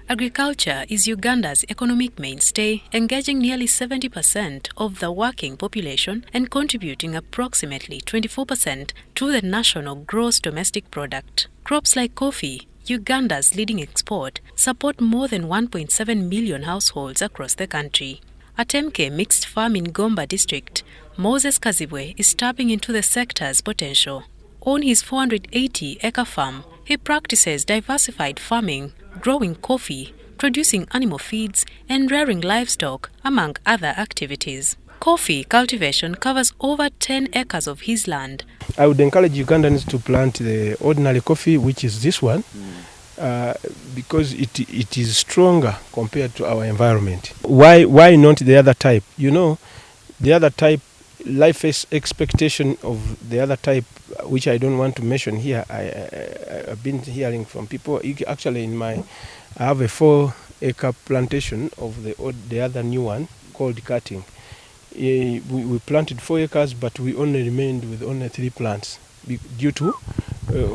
Agriculture is Uganda's economic mainstay, engaging nearly 70% of the working population and contributing approximately 24% to the national gross domestic product. Crops like coffee, Uganda's leading export, support more than 1.7 million households across the country. At MK Mixed Farm in Gomba District, Moses Kazibwe is tapping into the sector's potential. On his 480-acre farm, he practices diversified farming, growing coffee, producing animal feeds, and rearing livestock, among other activities. Coffee cultivation covers over 10 acres of his land. I would encourage Ugandans to plant the ordinary coffee, which is this one, because it is stronger compared to our environment. Why not the other type? You know, the other type, life expectation of the other type, which I don't want to mention here, I've been hearing from people. Actually, I have a 4-acre plantation of the other new one called cutting. We planted 4 acres, but we only remained with only 3 plants due to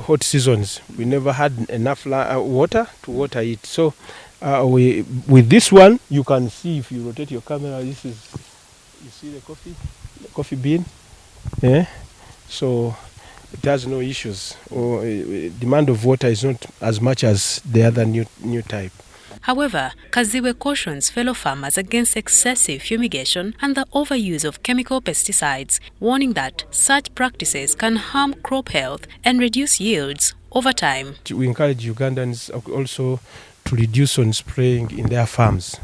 hot seasons. We never had enough water to water it. So with this one, you can see, if you rotate your camera, you see the coffee bean. Yeah. So it has no issues, or demand of water is not as much as the other new type. However, Kazibwe cautions fellow farmers against excessive fumigation and the overuse of chemical pesticides, warning that such practices can harm crop health and reduce yields over time. We encourage Ugandans also to reduce on spraying in their farms.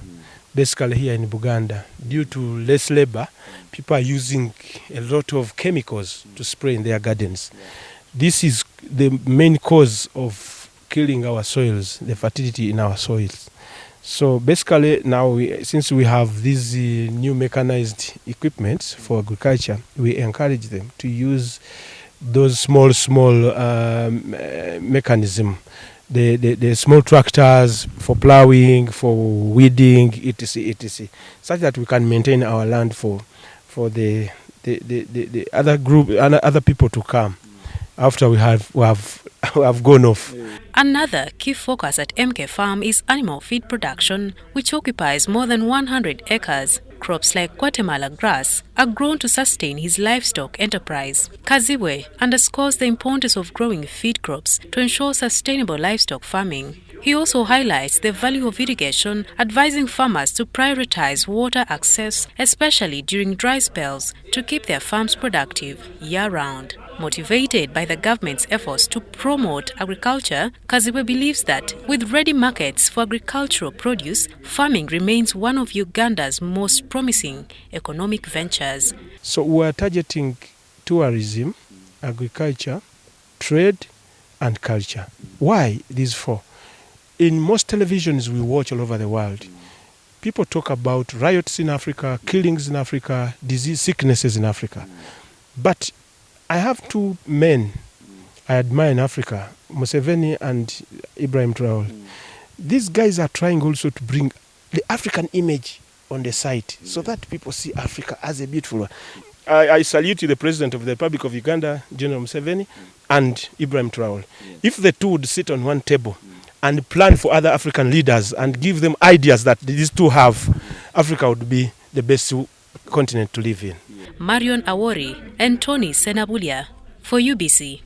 Basically here in Buganda, due to less labor, people are using a lot of chemicals to spray in their gardens. This is the main cause of killing our soils, the fertility in our soils. So basically now, since we have these new mechanized equipments for agriculture, we encourage them to use those small mechanism, the small tractors for plowing, for weeding, etc., such that we can maintain our land for the other group and other people to come after we have gone off. Another key focus at MK Farm is animal feed production, which occupies more than 100 acres. Crops like Guatemala grass are grown to sustain his livestock enterprise. Kazibwe underscores the importance of growing feed crops to ensure sustainable livestock farming. He also highlights the value of irrigation, advising farmers to prioritize water access, especially during dry spells, to keep their farms productive year-round. Motivated by the government's efforts to promote agriculture, Kazibwe believes that with ready markets for agricultural produce, farming remains one of Uganda's most promising economic ventures. So we are targeting tourism, agriculture, trade, and culture. Why these 4? In most televisions we watch all over the world, people talk about riots in Africa, killings in Africa, disease, sicknesses in Africa. But I have 2 men I admire in Africa, Museveni and Ibrahim Traore. These guys are trying also to bring the African image on the site so that people see Africa as a beautiful one. I salute the President of the Republic of Uganda, General Museveni, and Ibrahim Traore. If the two would sit on one table and plan for other African leaders and give them ideas that these two have, Africa would be the best continent to live in. Marion Awori and Tony Senabulia for UBC.